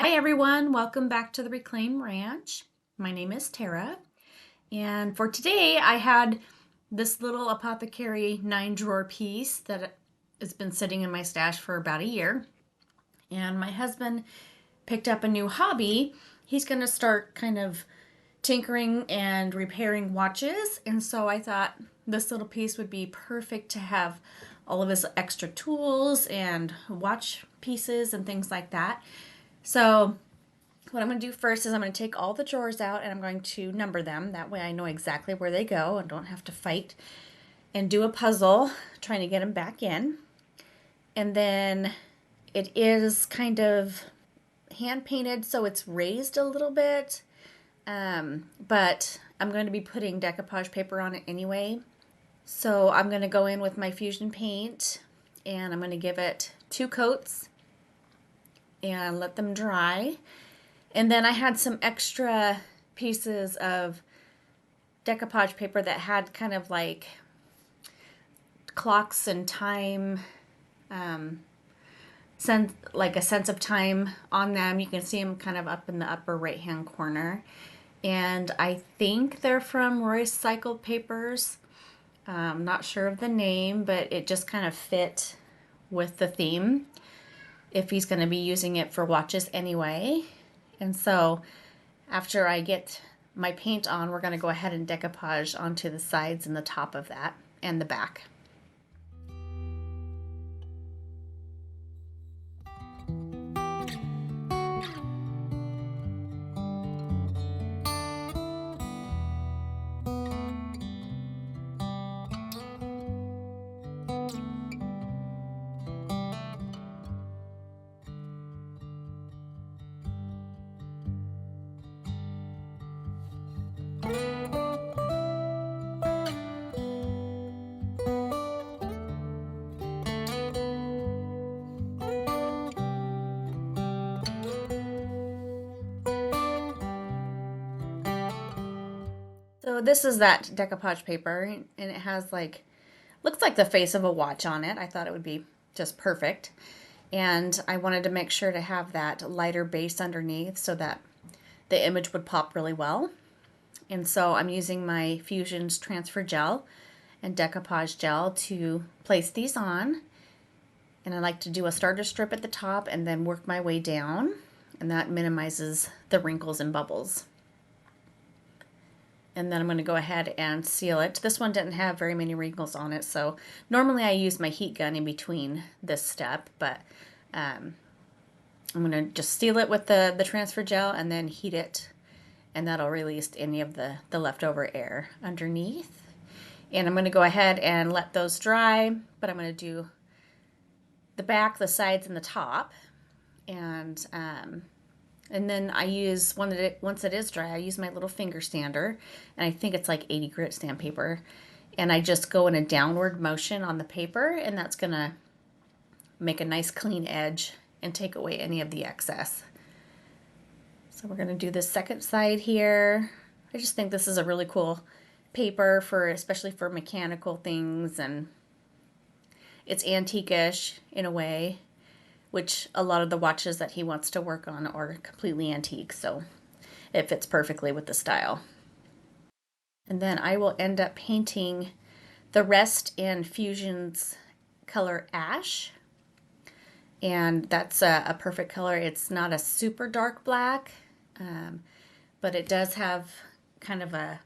Hi everyone, welcome back to the Reclaim Ranch. My name is Tara, and for today I had this little apothecary 9-drawer piece that has been sitting in my stash for about a year. And my husband picked up a new hobby. He's going to start kind of tinkering and repairing watches, and so I thought this little piece would be perfect to have all of his extra tools and watch pieces and things like that. So what I'm going to do first is I'm going to take all the drawers out and I'm going to number them. That way I know exactly where they go and don't have to fight and do a puzzle trying to get them back in. And then it is kind of hand painted, so it's raised a little bit. But I'm going to be putting decoupage paper on it anyway. So I'm going to go in with my fusion paint and I'm going to give it 2 coats and let them dry. And then I had some extra pieces of decoupage paper that had kind of like clocks and time, like a sense of time on them. You can see them kind of up in the upper right hand corner. And I think they're from Royce Cycled Papers. I'm not sure of the name, but it just kind of fit with the theme if he's going to be using it for watches anyway. And so after I get my paint on, we're going to go ahead and decoupage onto the sides and the top of that and the back. So this is that decoupage paper, and it has like, looks like the face of a watch on it. I thought it would be just perfect. And I wanted to make sure to have that lighter base underneath so that the image would pop really well. And so I'm using my Fusions Transfer Gel and Decoupage Gel to place these on. And I like to do a starter strip at the top and then work my way down. And that minimizes the wrinkles and bubbles. And then I'm going to go ahead and seal it. This one didn't have very many wrinkles on it, so normally I use my heat gun in between this step, but I'm going to just seal it with the transfer gel and then heat it, and that'll release any of the leftover air underneath. And I'm going to go ahead and let those dry, but I'm going to do the back, the sides, and the top. And then I use, once it is dry, I use my little finger sander, and I think it's like 80 grit sandpaper. And I just go in a downward motion on the paper, and that's going to make a nice clean edge and take away any of the excess. So we're going to do this second side here. I just think this is a really cool paper especially for mechanical things, and it's antique-ish in a way, which a lot of the watches that he wants to work on are completely antique, so it fits perfectly with the style. And then I will end up painting the rest in Fusion's color Ash. And that's a perfect color. It's not a super dark black, but it does have kind of a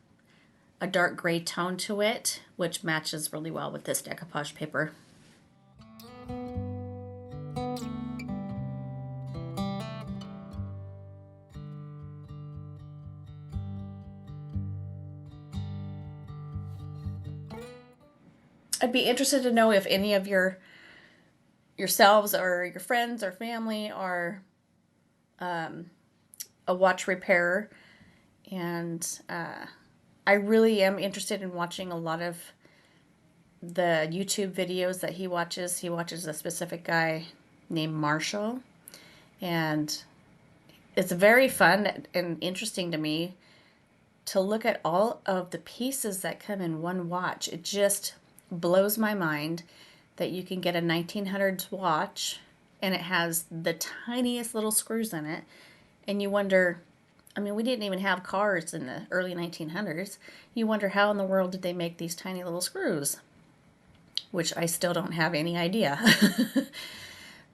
dark gray tone to it, which matches really well with this decoupage paper. I'd be interested to know if any of yourselves or your friends or family are a watch repairer, and I really am interested in watching a lot of the YouTube videos that he watches. He watches a specific guy named Marshall, and it's very fun and interesting to me to look at all of the pieces that come in one watch. It just blows my mind that you can get a 1900s watch and it has the tiniest little screws in it. And you wonder, I mean, we didn't even have cars in the early 1900s. You wonder how in the world did they make these tiny little screws? Which I still don't have any idea.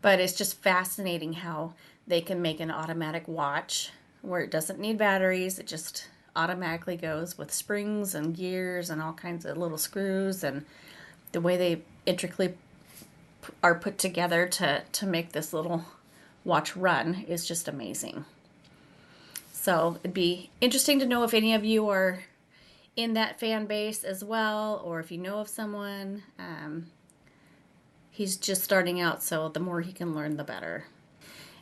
But it's just fascinating how they can make an automatic watch where it doesn't need batteries. It just automatically goes with springs and gears and all kinds of little screws, and the way they intricately are put together to make this little watch run is just amazing. So it'd be interesting to know if any of you are in that fan base as well, or if you know of someone. He's just starting out, so the more he can learn, the better.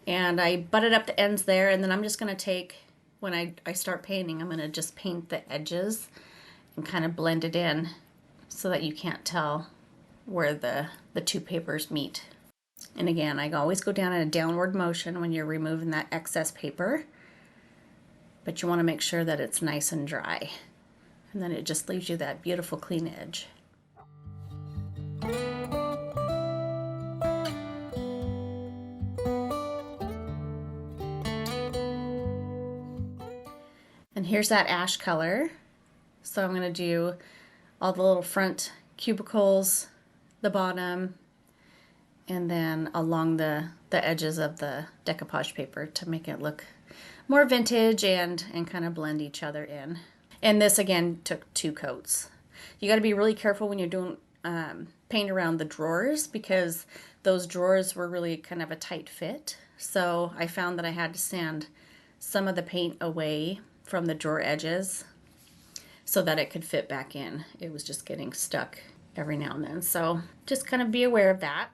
And I butted up the ends there, and then I'm just going to take, when I start painting, I'm going to just paint the edges and kind of blend it in so that you can't tell where the two papers meet. And again, I always go down in a downward motion when you're removing that excess paper, but you want to make sure that it's nice and dry. And then it just leaves you that beautiful clean edge. And here's that ash color. So I'm going to do all the little front cubicles, the bottom, and then along the edges of the decoupage paper to make it look more vintage and kind of blend each other in. And this again took 2 coats. You got to be really careful when you're doing paint around the drawers, because those drawers were really kind of a tight fit. So I found that I had to sand some of the paint away from the drawer edges so that it could fit back in. It was just getting stuck every now and then. So just kind of be aware of that.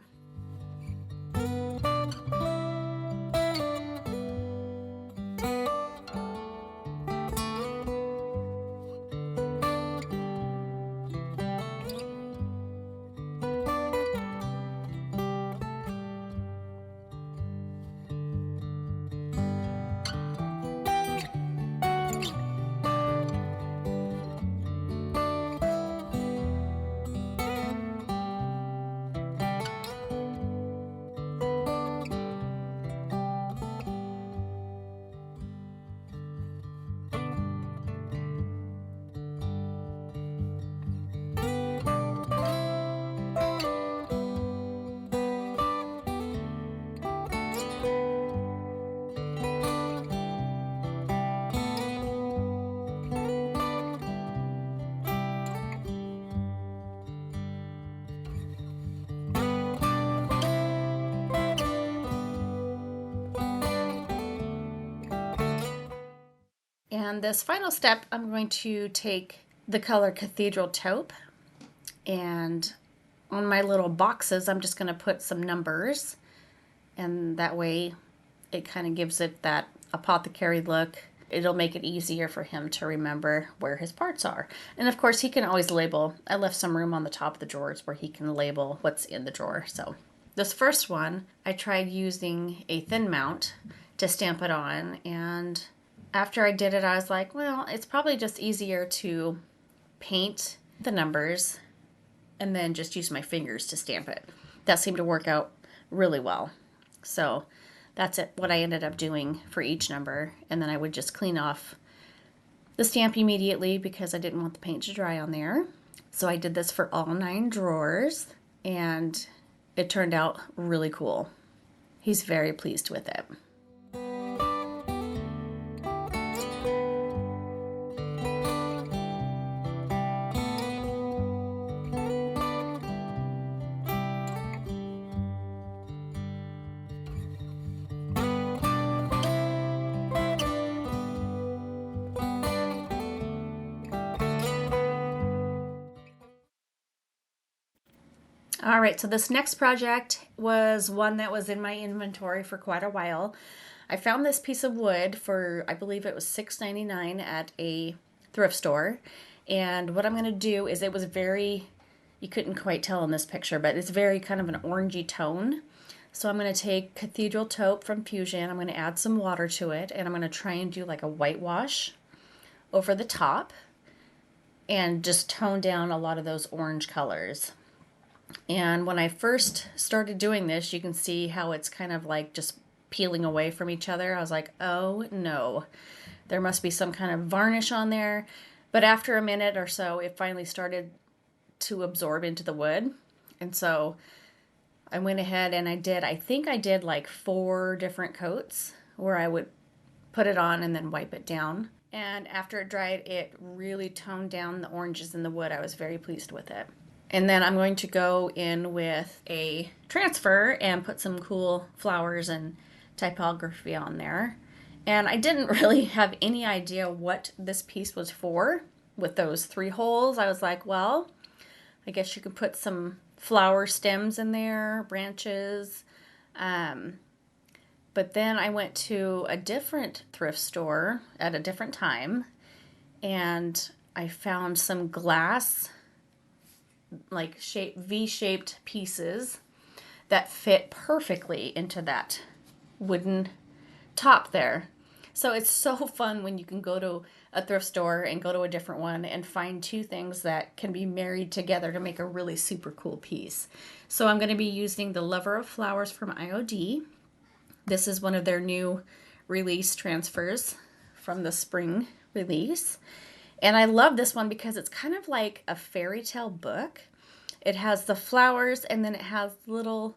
And this final step, I'm going to take the color Cathedral Taupe, and on my little boxes, I'm just going to put some numbers, and that way it kind of gives it that apothecary look. It'll make it easier for him to remember where his parts are. And of course, he can always label. I left some room on the top of the drawers where he can label what's in the drawer. So this first one, I tried using a thin mount to stamp it on, and after I did it, I was like, well, it's probably just easier to paint the numbers and then just use my fingers to stamp it. That seemed to work out really well. So that's what I ended up doing for each number. And then I would just clean off the stamp immediately because I didn't want the paint to dry on there. So I did this for all 9 drawers, and it turned out really cool. He's very pleased with it. All right, so this next project was one that was in my inventory for quite a while. I found this piece of wood for, I believe it was $6.99 at a thrift store. And what I'm going to do is, it was very, you couldn't quite tell in this picture, but it's very kind of an orangey tone. So I'm going to take Cathedral Taupe from Fusion. I'm going to add some water to it, and I'm going to try and do like a whitewash over the top and just tone down a lot of those orange colors. And when I first started doing this, you can see how it's kind of like just peeling away from each other. I was like, oh no, there must be some kind of varnish on there. But after a minute or so, it finally started to absorb into the wood. And so I went ahead and I think I did like 4 different coats where I would put it on and then wipe it down. And after it dried, it really toned down the oranges in the wood. I was very pleased with it. And then I'm going to go in with a transfer and put some cool flowers and typography on there. And I didn't really have any idea what this piece was for with those 3 holes. I was like, well, I guess you could put some flower stems in there, branches. But then I went to a different thrift store at a different time, and I found some glass, like V-shaped pieces that fit perfectly into that wooden top there. So it's so fun when you can go to a thrift store and go to a different one and find 2 things that can be married together to make a really super cool piece. So I'm going to be using the Lover of Flowers from IOD. This is one of their new release transfers from the spring release. And I love this one because it's kind of like a fairy tale book. It has the flowers and then it has little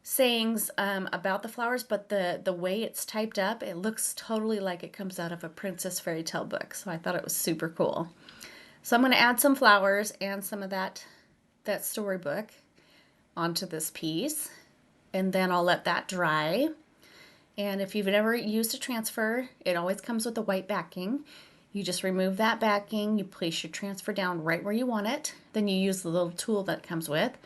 sayings about the flowers, but the way it's typed up, it looks totally like it comes out of a princess fairy tale book. So I thought it was super cool. So I'm going to add some flowers and some of that storybook onto this piece, and then I'll let that dry. And if you've never used a transfer, it always comes with a white backing. You just remove that backing, you place your transfer down right where you want it, then you use the little tool that it comes with.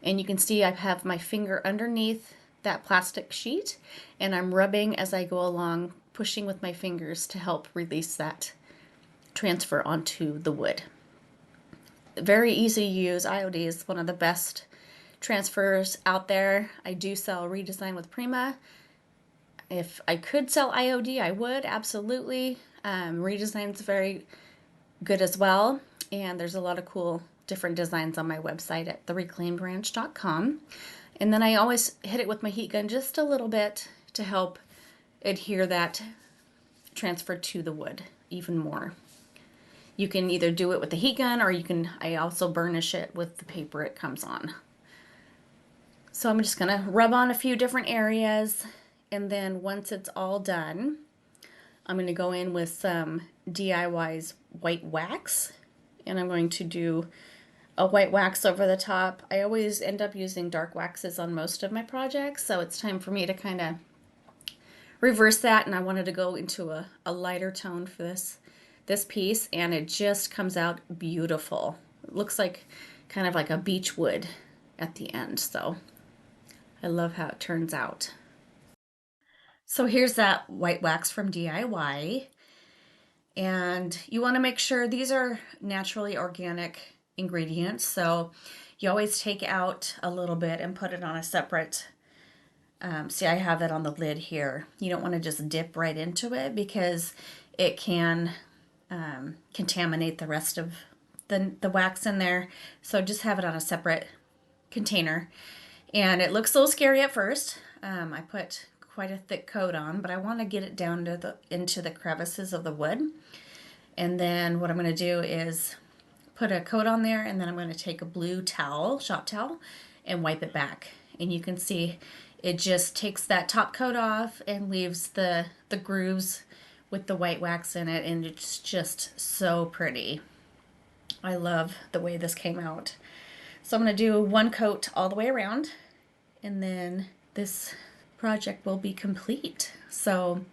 And you can see I have my finger underneath that plastic sheet, and I'm rubbing as I go along, pushing with my fingers to help release that transfer onto the wood. Very easy to use. IOD is one of the best transfers out there. I do sell Redesign with Prima. If I could sell IOD, I would, absolutely. Redesign's very good as well, and there's a lot of cool different designs on my website at thereclaimedranch.com. And then I always hit it with my heat gun just a little bit to help adhere that transfer to the wood even more. You can either do it with the heat gun, or I also burnish it with the paper it comes on. So I'm just gonna rub on a few different areas, and then once it's all done, I'm gonna go in with some DIY's white wax, and I'm going to do a white wax over the top. I always end up using dark waxes on most of my projects, so it's time for me to kind of reverse that, and I wanted to go into a lighter tone for this piece, and it just comes out beautiful. It looks like kind of like a beech wood at the end, so I love how it turns out. So here's that white wax from DIY, and you want to make sure these are naturally organic ingredients, so you always take out a little bit and put it on a separate, see, I have it on the lid here. You don't want to just dip right into it because it can contaminate the rest of the wax in there, so just have it on a separate container. And it looks a little scary at first. I put quite a thick coat on, but I want to get it down to into the crevices of the wood. And then what I'm going to do is put a coat on there, and then I'm going to take a blue towel, shop towel, and wipe it back. And you can see it just takes that top coat off and leaves the grooves with the white wax in it, and it's just so pretty. I love the way this came out. So I'm going to do 1 coat all the way around, and then this project will be complete. So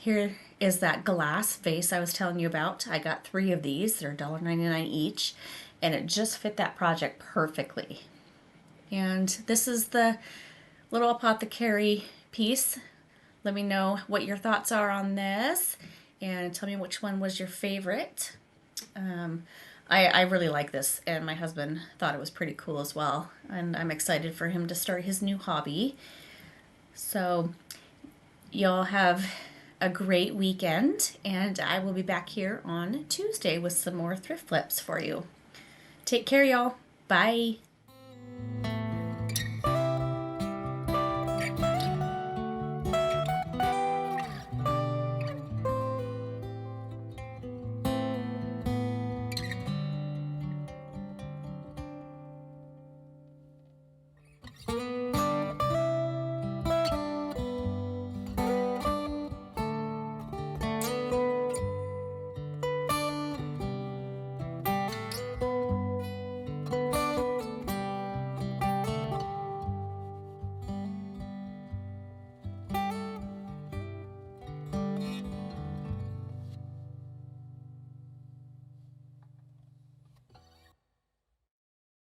here is that glass vase I was telling you about. I got 3 of these. They're $1.99 each, and it just fit that project perfectly. And this is the little apothecary piece. Let me know what your thoughts are on this, and tell me which one was your favorite. I really like this, and my husband thought it was pretty cool as well, and I'm excited for him to start his new hobby. So y'all have a great weekend, and I will be back here on Tuesday with some more thrift flips for you. Take care, y'all. Bye.